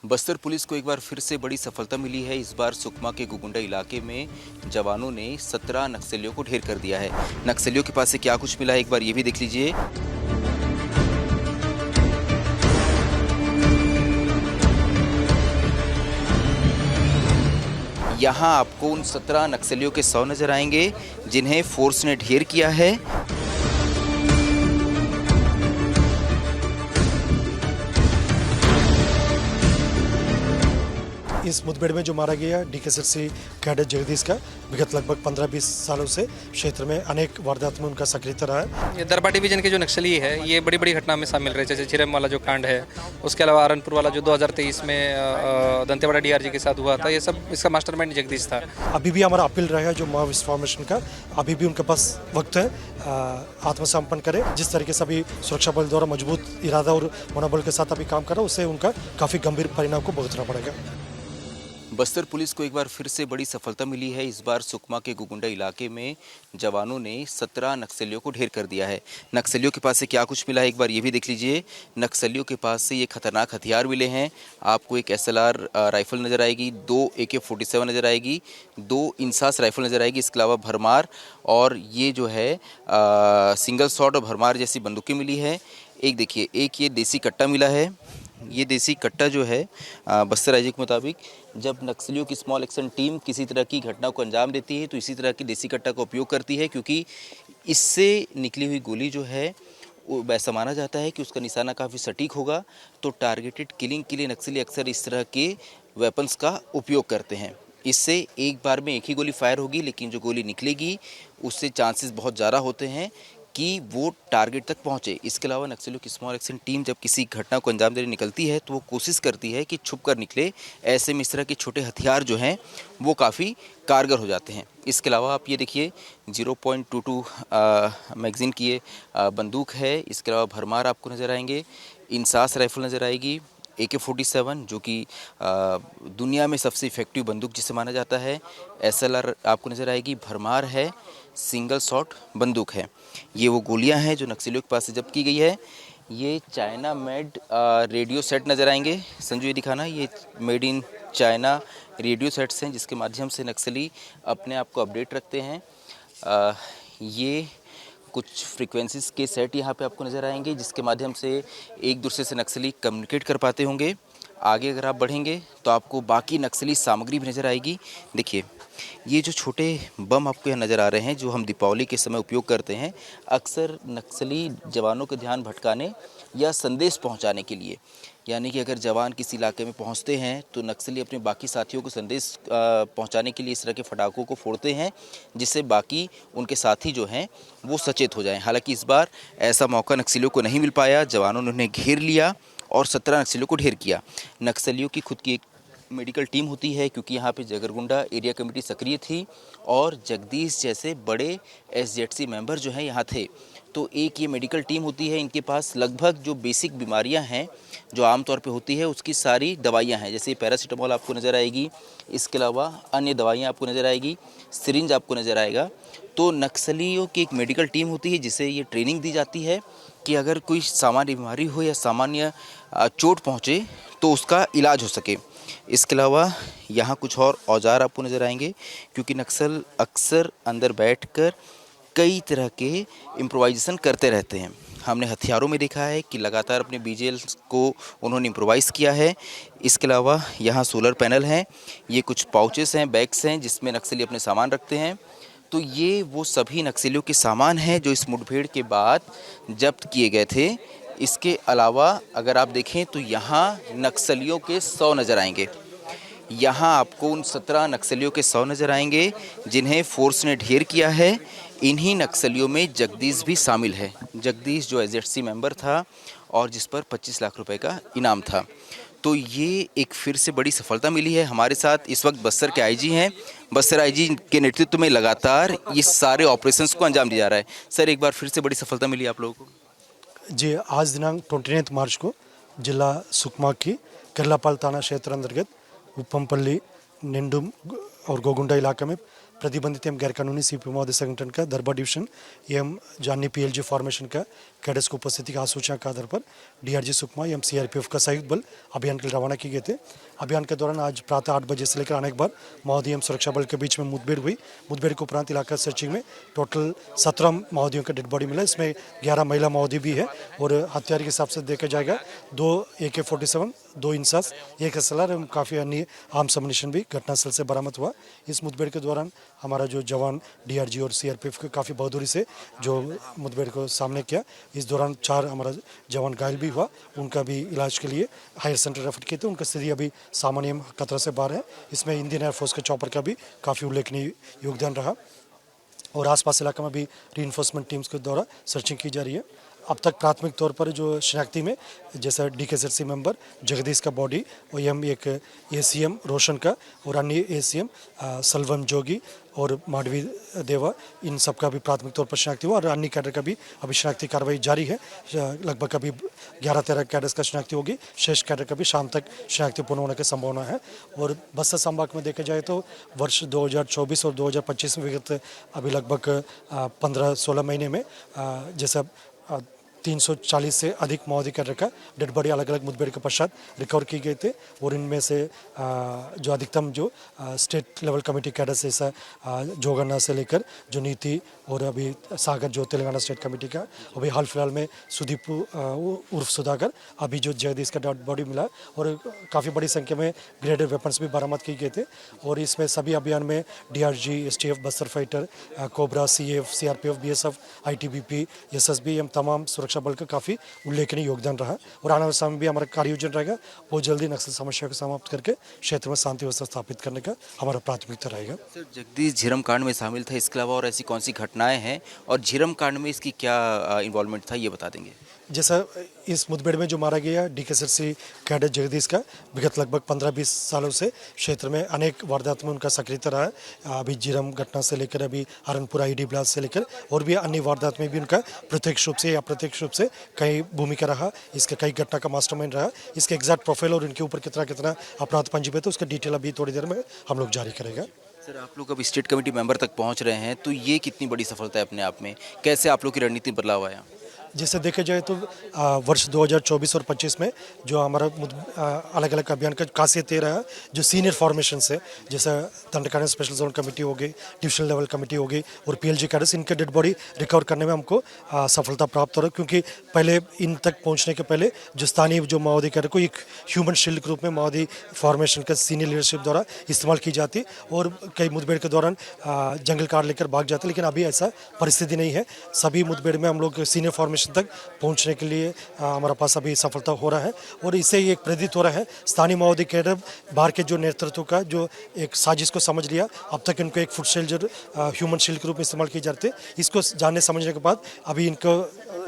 Bastar police को एक बार फिर से बड़ी सफलता मिली है। इस बार सुकमा के गोगुंडा इलाके में जवानों ने 17 नक्सलियों को ढेर कर दिया है। नक्सलियों के पास से क्या कुछ मिला है एक बार ये भी देख लीजिए। यहाँ आपको उन 17 नक्सलियों के 100 नजर आएंगे जिन्हें फोर्स ने ढेर किया है। इस मुठभेड़ में जो मारा गया DKSRC कैडेट जगदीश का विगत लगभग 15-20 सालों से क्षेत्र में अनेक वारदात में उनका सक्रियता रहा है। ये दरबा डिवीजन के जो नक्सली है ये बड़ी बड़ी घटना में शामिल रहे, जैसे चिरम वाला जो कांड है, उसके अलावा आरनपुर वाला जो 2023 में दंतेवाड़ा DRG के साथ हुआ था, ये सब इसका मास्टरमाइंड जगदीश था। अभी भी हमारा अपील रहेगा जो माओवादी फॉर्मेशन का, अभी भी उनके पास वक्त है, आत्मसमर्पण करें। जिस तरीके से अभी सुरक्षा बल द्वारा मजबूत इरादा और मनोबल के साथ अभी काम कर रहा है, उससे उनका काफ़ी गंभीर परिणाम को भुगतना पड़ेगा। बस्तर पुलिस को एक बार फिर से बड़ी सफलता मिली है। इस बार सुकमा के गोगुंडा इलाके में जवानों ने 17 नक्सलियों को ढेर कर दिया है। नक्सलियों के पास से क्या कुछ मिला है एक बार ये भी देख लीजिए। नक्सलियों के पास से ये खतरनाक हथियार मिले हैं। आपको एक SLR राइफल नज़र आएगी, 2 AK-47 नज़र आएगी, 2 इंसास राइफल नज़र आएगी, इसके अलावा भरमार और ये जो है सिंगल शॉट और भरमार जैसी बंदूकें मिली है। एक देखिए, एक ये देसी कट्टा मिला है। ये देसी कट्टा जो है बस्तर IG के मुताबिक जब नक्सलियों की स्मॉल एक्शन टीम किसी तरह की घटना को अंजाम देती है तो इसी तरह की देसी कट्टा का उपयोग करती है, क्योंकि इससे निकली हुई गोली जो है वो वैसा माना जाता है कि उसका निशाना काफ़ी सटीक होगा। तो टारगेटेड किलिंग के लिए नक्सली अक्सर इस तरह के वेपन्स का उपयोग करते हैं। इससे एक बार में एक ही गोली फायर होगी, लेकिन जो गोली निकलेगी उससे चांसेस बहुत ज़्यादा होते हैं कि वो टारगेट तक पहुंचे। इसके अलावा नक्सलियों की स्मॉल एक्शन टीम जब किसी घटना को अंजाम देने निकलती है तो वो कोशिश करती है कि छुप कर निकले। ऐसे में इस तरह के छोटे हथियार जो हैं वो काफ़ी कारगर हो जाते हैं। इसके अलावा आप ये देखिए 0.22 मैगज़ीन की ये बंदूक है। इसके अलावा भरमार आपको नज़र आएंगे, इंसास राइफल नज़र आएगी, AK-47 जो कि दुनिया में सबसे इफ़ेक्टिव बंदूक जिसे माना जाता है, SLR आपको नज़र आएगी, भरमार है, सिंगल शॉट बंदूक है। ये वो गोलियां हैं जो नक्सलियों के पास से जब्त की गई है। ये चाइना मेड रेडियो सेट नज़र आएंगे। संजू ये दिखाना, ये made in China radio sets हैं जिसके माध्यम से नक्सली अपने आप को अपडेट रखते हैं। ये कुछ फ्रीक्वेंसीज़ के सेट यहाँ पे आपको नज़र आएंगे जिसके माध्यम से एक दूसरे से नक्सली कम्युनिकेट कर पाते होंगे। आगे अगर आप बढ़ेंगे तो आपको बाकी नक्सली सामग्री भी नज़र आएगी। देखिए, ये जो छोटे बम आपको यहाँ नज़र आ रहे हैं जो हम दीपावली के समय उपयोग करते हैं, अक्सर नक्सली जवानों का ध्यान भटकाने या संदेश पहुँचाने के लिए, यानी कि अगर जवान किसी इलाके में पहुंचते हैं तो नक्सली अपने बाकी साथियों को संदेश पहुंचाने के लिए इस तरह के फटाकों को फोड़ते हैं, जिससे बाकी उनके साथी जो हैं वो सचेत हो जाएं। हालांकि इस बार ऐसा मौका नक्सलियों को नहीं मिल पाया। जवानों ने उन्हें घेर लिया और 17 नक्सलियों को ढेर किया। नक्सलियों की खुद की एक मेडिकल टीम होती है, क्योंकि यहाँ पे जगरगुंडा एरिया कमेटी सक्रिय थी और जगदीश जैसे बड़े SZC मेंबर जो हैं यहाँ थे। तो एक ये मेडिकल टीम होती है। इनके पास लगभग जो बेसिक बीमारियां हैं जो आमतौर पे होती है उसकी सारी दवाइयां हैं, जैसे पैरासीटामोल आपको नज़र आएगी, इसके अलावा अन्य दवाइयां आपको नज़र आएगी, सिरिंज आपको नज़र आएगा। तो नक्सलियों की एक मेडिकल टीम होती है जिसे ये ट्रेनिंग दी जाती है कि अगर कोई सामान्य बीमारी हो या सामान्य चोट पहुँचे तो उसका इलाज हो सके। इसके अलावा यहाँ कुछ और औजार आपको नज़र आएंगे, क्योंकि नक्सल अक्सर अंदर बैठकर कई तरह के इम्प्रोवाइजेशन करते रहते हैं। हमने हथियारों में देखा है कि लगातार अपने BGL को उन्होंने इम्प्रोवाइज़ किया है। इसके अलावा यहाँ सोलर पैनल हैं, ये कुछ पाउचेस हैं, बैग्स हैं जिसमें नक्सली अपने सामान रखते हैं। तो ये वो सभी नक्सलियों के सामान हैं जो इस मुठभेड़ के बाद जब्त किए गए थे। इसके अलावा अगर आप देखें तो यहाँ नक्सलियों के 100 नज़र आएंगे। यहाँ आपको उन 17 नक्सलियों के 100 नज़र आएंगे जिन्हें फोर्स ने ढेर किया है। इन्हीं नक्सलियों में जगदीश भी शामिल है। जगदीश जो SZC मेंबर था और जिस पर 25 लाख रुपए का इनाम था। तो ये एक फिर से बड़ी सफलता मिली है। हमारे साथ इस वक्त बस्तर के IG हैं। बस्तर IG के नेतृत्व में लगातार ये सारे ऑपरेशंस को अंजाम दिया जा रहा है। सर, एक बार फिर से बड़ी सफलता मिली आप लोगों को। जी, आज दिनांक 29 मार्च को जिला सुकमा की केरलापाल थाना क्षेत्र अंतर्गत उपमपल्ली, निंडुम और गोगुंडा इलाके में प्रतिबंधित एवं गैरकानूनी सीपी महोदय संगठन का दरबा डिवीजन एवं जानी पीएलजी फॉर्मेशन का कैडेट्स की उपस्थिति की सूचना के आधार पर डीआरजी सुकमा एवं सीआरपीएफ का संयुक्त बल अभियान के लिए रवाना किए गए थे। अभियान के दौरान आज प्रातः 8 बजे से लेकर अनेक बार माओवादी एवं सुरक्षा बल के बीच में मुठभेड़ हुई। मुठभेड़ के उपरांत इलाका सर्चिंग में टोटल 17 माओवादियों का डेड बॉडी मिला, इसमें 11 महिला माओवादी भी है और हथियार के हिसाब से देखा जाएगा 2 AK-47, 2 इंसास, 1 असलार एवं काफ़ी अन्य आर्म्स अम्युनिशन भी घटनास्थल से बरामद हुआ। इस मुठभेड़ के दौरान हमारा जो जवान डीआरजी और सीआरपीएफ के काफ़ी बहादुरी से जो मुठभेड़ को सामने किया। इस दौरान 4 हमारा जवान घायल भी हुआ, उनका भी इलाज के लिए हायर सेंटर रेफर किए थे। उनकी स्थिति अभी सामान्य खतरा से बाहर है। इसमें इंडियन एयरफोर्स के चॉपर का भी काफ़ी उल्लेखनीय योगदान रहा और आसपास इलाके में भी रीइंफोर्समेंट टीम्स के द्वारा सर्चिंग की जा रही है। अब तक प्राथमिक तौर पर जो शनाख्ती में जैसा DKSRC मेंबर जगदीश का बॉडी और एम एक ACM रोशन का और अन्य ACM सलवम जोगी और माडवी देवा, इन सब का भी प्राथमिक तौर पर शनाख्ती हुआ और अन्य कैडर का भी अभी शनाख्ती कार्रवाई जारी है। लगभग अभी 11-13 कैडर्स का शनाख्ती होगी, शेष कैडर का भी शाम तक शनाख्ती पूर्ण होने की संभावना है। और बस्तर संभाग में देखा जाए तो वर्ष 2024 और 2025 में विगत अभी लगभग 15-16 महीने में जैसा 340 से अधिक माओवादी कैडर का डेड बॉडी अलग अलग मुठभेड़ के पश्चात रिकवर की गए थे और इनमें से जो अधिकतम जो स्टेट लेवल कमेटी कैडर्स जैसा जोगन्ना से लेकर जो नीति और अभी सागर जो तेलंगाना स्टेट कमेटी का, अभी हाल फिलहाल में सुदीप उर्फ सुधाकर, अभी जो जगदीश का डेड बॉडी मिला और काफ़ी बड़ी संख्या में ग्रेडेड वेपन्स भी बरामद किए गए थे। और इसमें सभी अभियान में DRG, STF, Bastar fighter, cobra, CF, CRPF, BSF, ITBP, SSB एवं तमाम सुरक्षा बल का काफ़ी उल्लेखनीय योगदान रहा और आने वाले समय में भी हमारा कार्य योजना रहेगा बहुत जल्दी नक्सल समस्या को समाप्त करके क्षेत्र में शांति व्यवस्था स्थापित करने का हमारा प्राथमिकता रहेगा। सर, जगदीश झीरम कांड में शामिल था, इसके अलावा और ऐसी कौन सी घटनाएं हैं और झीरम कांड में इसकी क्या इन्वॉल्वमेंट था, ये बता देंगे? जैसा इस मुठभेड़ में जो मारा गया DKSRC कैडेट जगदीश का विगत लगभग 15-20 सालों से क्षेत्र में अनेक वारदात में उनका सक्रियता रहा है। अभी झीरम घटना से लेकर अभी हरनपुरा ID ब्लास्ट से लेकर और भी अन्य वारदात में भी उनका प्रत्यक्ष रूप से या अप्रत्यक्ष रूप से कई भूमिका रहा, इसका कई घटना का मास्टरमाइंड रहा। इसके एग्जैक्ट प्रोफाइल और इनके ऊपर कितना कितना अपराध पंजीबद्ध है उसका डिटेल अभी थोड़ी देर में हम लोग जारी करेंगे। सर, आप लोग अब स्टेट कमेटी मेंबर तक पहुंच रहे हैं, तो ये कितनी बड़ी सफलता है अपने आप में? कैसे आप लोग की रणनीति बदलाव आया? जैसे देखा जाए तो वर्ष 2024 और 25 में जो हमारा अलग अलग अभियान का खासियत ये रहा, जो सीनियर फॉर्मेशन से जैसे दंडकांड स्पेशल जोन कमेटी हो गई, डिविजनल लेवल कमेटी हो गई और PLG कैडर्स, इनके डेड बॉडी रिकवर करने में हमको सफलता प्राप्त हो रहा है। क्योंकि पहले इन तक पहुंचने के पहले जो स्थानीय जो माओवादी कैडर को एक ह्यूमन शील्ड के रूप में माओवादी फॉर्मेशन का सीनियर लीडरशिप द्वारा इस्तेमाल की जाती और कई मुठभेड़ के दौरान जंगल कार लेकर भाग जाते, लेकिन अभी ऐसा परिस्थिति नहीं है। सभी मुठभेड़ में हम लोग सीनियर फॉर्मेशन तक पहुंचने के लिए हमारे पास अभी सफलता हो रहा है और इससे एक प्रेरित हो रहा है स्थानीय माओवादी कैडर बाहर के जो नेतृत्व का जो एक साजिश को समझ लिया। अब तक इनको एक फुट सोल्जर ह्यूमन शील्ड के रूप में इस्तेमाल किए जाते, इसको जानने समझने के बाद अभी इनको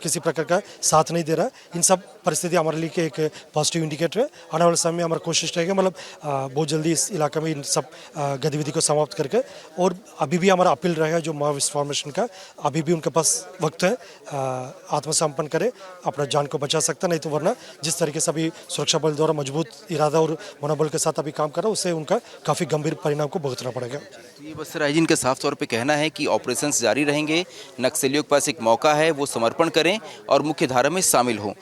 किसी प्रकार का साथ नहीं दे रहा। इन सब परिस्थिति हमारे लिए एक पॉजिटिव इंडिकेटर है। आने वाले समय में हमारा कोशिश रहेगा मतलब बहुत जल्दी इस इलाके में इन सब गतिविधि को समाप्त करके, और अभी भी हमारा अपील रहेगा जो माओवादी फॉर्मेशन का, अभी भी उनके पास वक्त है, आत्मसमर्पण करे, अपना जान को बचा सकता, नहीं तो वरना जिस तरीके से अभी सुरक्षा बल द्वारा मजबूत इरादा और मनोबल के साथ अभी काम कर रहा है उससे उनका काफ़ी गंभीर परिणाम को भुगतना पड़ेगा। ये बस्तर आईजी का साफ तौर पे कहना है कि ऑपरेशंस जारी रहेंगे, नक्सलियों के पास एक मौका है, वो समर्पण करें और मुख्य धारा में शामिल हों।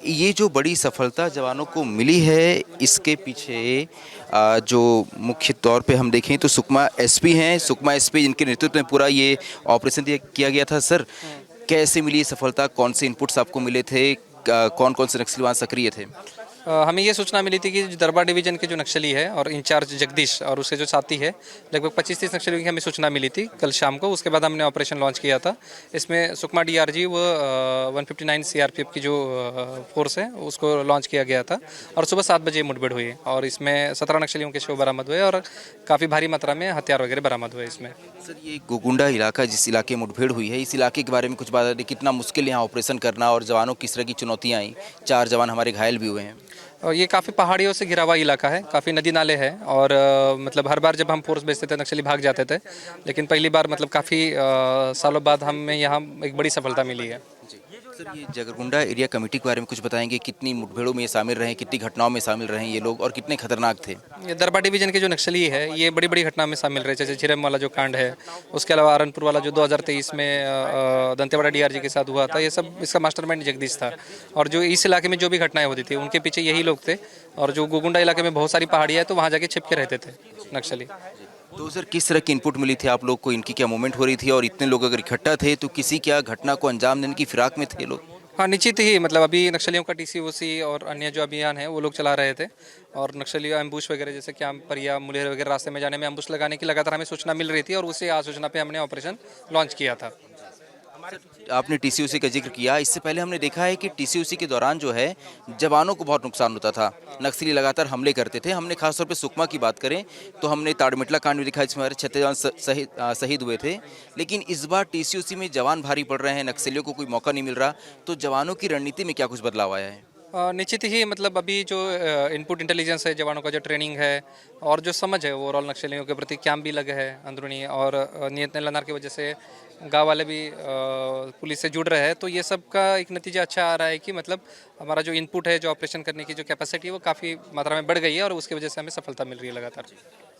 ये जो बड़ी सफलता जवानों को मिली है, इसके पीछे जो मुख्य तौर पे हम देखें तो सुकमा SP हैं, सुकमा SP जिनके नेतृत्व में पूरा ये ऑपरेशन किया गया था। सर, कैसे मिली ये सफलता, कौन से इनपुट्स आपको मिले थे, कौन कौन से नक्सली वहाँ सक्रिय थे? हमें ये सूचना मिली थी कि दरबार डिवीजन के जो नक्सली है और इंचार्ज जगदीश और उसके जो साथी है लगभग 25-30 नक्सलियों की हमें सूचना मिली थी कल शाम को। उसके बाद हमने ऑपरेशन लॉन्च किया था। इसमें सुकमा DRG व 159 CRPF की जो फोर्स है उसको लॉन्च किया गया था और सुबह 7 बजे मुठभेड़ हुई और इसमें 17 नक्सलियों के शव बरामद हुए और काफ़ी भारी मात्रा में हथियार वगैरह बरामद हुए इसमें। सर, ये गोगुंडा इलाका जिस इलाके में मुठभेड़ हुई है, इस इलाके के बारे में कुछ बात है, कितना मुश्किल यहाँ ऑपरेशन करना और जवानों किस तरह की चुनौतियाँ आई? 4 जवान हमारे घायल भी हुए हैं। और ये काफ़ी पहाड़ियों से घिरा हुआ इलाका है, काफ़ी नदी नाले हैं और मतलब हर बार जब हम फोर्स भेजते थे नक्सली भाग जाते थे, लेकिन पहली बार मतलब काफ़ी सालों बाद हमें यहाँ एक बड़ी सफलता मिली है। सर ये जगरगुंडा एरिया कमेटी के बारे में कुछ बताएंगे, कितनी मुठभेड़ों में ये शामिल रहे, कितनी घटनाओं में शामिल रहे ये लोग और कितने खतरनाक थे? ये दरबा डिवीजन के जो नक्सली है ये बड़ी बड़ी घटना में शामिल रहे, जैसे झिरम वाला जो कांड है, उसके अलावा अरनपुर वाला जो 2023 में दंतेवाड़ा डीआरजी के साथ हुआ था, ये सब इसका मास्टरमाइंड जगदीश था। और जो इस इलाके में जो भी घटनाएं होती थी उनके पीछे यही लोग थे। और जो गोगुंडा इलाके में बहुत सारी पहाड़ियाँ है तो वहाँ जाके छिप के रहते थे नक्सली। तो सर किस तरह की इनपुट मिली थी आप लोग को, इनकी क्या मूवमेंट हो रही थी और इतने लोग अगर इकट्ठा थे तो किसी क्या घटना को अंजाम देने की फिराक में थे लोग? हाँ निश्चित ही, मतलब अभी नक्सलियों का टीसीओसी और अन्य जो अभियान है वो लोग चला रहे थे। और नक्सली एम्बुश वगैरह जैसे कैंप परिया मुलेर वगैरह रास्ते में जाने में एम्बुश लगाने की लगातार हमें सूचना मिल रही थी और उसी सूचना पे हमने ऑपरेशन लॉन्च किया था। आपने टीसीओसी का जिक्र किया, इससे पहले हमने देखा है कि टीसीओसी के दौरान जो है जवानों को बहुत नुकसान होता था, नक्सली लगातार हमले करते थे। हमने खासतौर पे सुकमा की बात करें तो हमने ताड़मिटला कांड भी दिखा जिसमें हमारे 36 जवान शहीद हुए थे। लेकिन इस बार टीसीओसी में जवान भारी पड़ रहे हैं, नक्सलियों को कोई मौका नहीं मिल रहा, तो जवानों की रणनीति में क्या कुछ बदलाव आया है? निश्चित ही, मतलब अभी जो इनपुट इंटेलिजेंस है, जवानों का जो ट्रेनिंग है और जो समझ है ओवरऑल नक्सलियों के प्रति कैंप भी लगे है अंदरूनी, और नियत लनार की वजह से गांव वाले भी पुलिस से जुड़ रहे हैं। तो ये सब का एक नतीजा अच्छा आ रहा है कि मतलब हमारा जो इनपुट है, जो ऑपरेशन करने की जो कैपेसिटी है वो काफ़ी मात्रा में बढ़ गई है और उसकी वजह से हमें सफलता मिल रही है लगातार।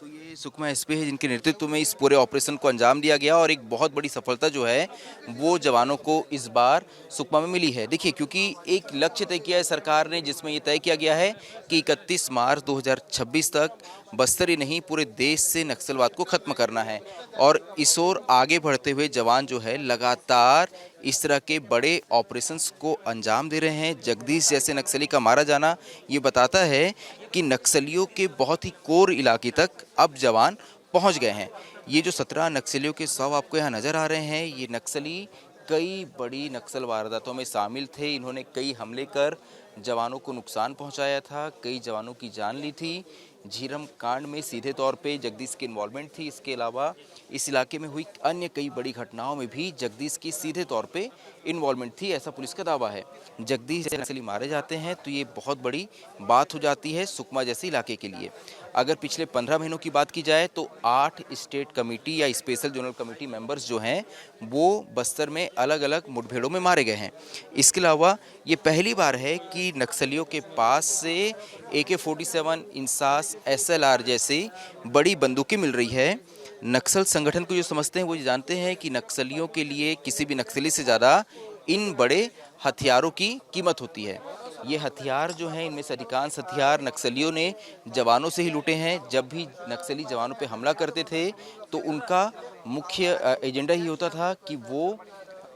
तो ये सुकमा एसपी है जिनके नेतृत्व में इस पूरे ऑपरेशन को अंजाम दिया गया और एक बहुत बड़ी सफलता जो है वो जवानों को इस बार सुकमा में मिली है। देखिए, क्योंकि एक लक्ष्य तय किया है सरकार ने जिसमें ये तय किया गया है कि 31 मार्च 2026 तक बस्तर ही नहीं पूरे देश से नक्सलवाद को खत्म करना है। और इस ओर आगे बढ़ते हुए जवान जो है लगातार इस तरह के बड़े ऑपरेशंस को अंजाम दे रहे हैं। जगदीश जैसे नक्सली का मारा जाना ये बताता है कि नक्सलियों के बहुत ही कोर इलाके तक अब जवान पहुंच गए हैं। ये जो 17 नक्सलियों के शव आपको यहाँ नज़र आ रहे हैं, ये नक्सली कई बड़ी नक्सल वारदातों में शामिल थे। इन्होंने कई हमले कर जवानों को नुकसान पहुंचाया था, कई जवानों की जान ली थी। झीरम कांड में सीधे तौर पे जगदीश की इन्वॉल्वमेंट थी। इसके अलावा इस इलाके में हुई अन्य कई बड़ी घटनाओं में भी जगदीश की सीधे तौर पे इन्वॉल्वमेंट थी, ऐसा पुलिस का दावा है। जगदीश जैसे नक्सली मारे जाते हैं तो ये बहुत बड़ी बात हो जाती है सुकमा जैसे इलाके के लिए। अगर पिछले 15 महीनों की बात की जाए तो 8 स्टेट कमेटी या स्पेशल जोनल कमेटी मेंबर्स जो हैं वो बस्तर में अलग अलग मुठभेड़ों में मारे गए हैं। इसके अलावा ये पहली बार है कि नक्सलियों के पास से AK-47, इंसास, SLR जैसी बड़ी बंदूकें मिल रही है। नक्सल संगठन को जो समझते हैं वो जानते हैं कि नक्सलियों के लिए किसी भी नक्सली से ज़्यादा इन बड़े हथियारों की कीमत होती है। ये हथियार जो हैं, इनमें से अधिकांश हथियार नक्सलियों ने जवानों से ही लूटे हैं। जब भी नक्सली जवानों पे हमला करते थे तो उनका मुख्य एजेंडा ही होता था कि वो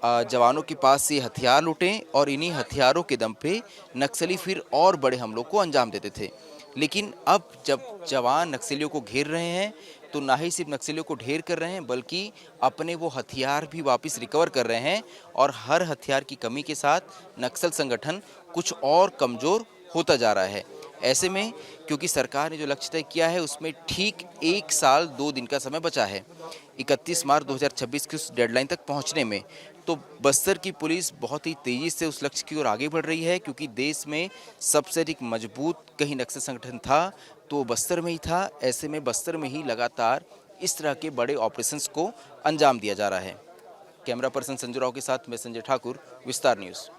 जवानों के पास से हथियार लूटें और इन्हीं हथियारों के दम पे नक्सली फिर और बड़े हमलों को अंजाम देते थे। लेकिन अब जब जवान नक्सलियों को घेर रहे हैं तो ना ही सिर्फ नक्सलियों को ढेर कर रहे हैं बल्कि अपने वो हथियार भी वापस रिकवर कर रहे हैं। और हर हथियार की कमी के साथ नक्सल संगठन कुछ और कमज़ोर होता जा रहा है। ऐसे में क्योंकि सरकार ने जो लक्ष्य तय किया है उसमें ठीक 1 साल 2 दिन का समय बचा है 31 मार्च 2026 की उस डेडलाइन तक पहुंचने में, तो बस्तर की पुलिस बहुत ही तेज़ी से उस लक्ष्य की ओर आगे बढ़ रही है। क्योंकि देश में सबसे अधिक मजबूत कहीं नक्सल संगठन था तो वो बस्तर में ही था। ऐसे में बस्तर में ही लगातार इस तरह के बड़े ऑपरेशंस को अंजाम दिया जा रहा है। कैमरा पर्सन संजू राव के साथ मैं संजय ठाकुर, विस्तार न्यूज़।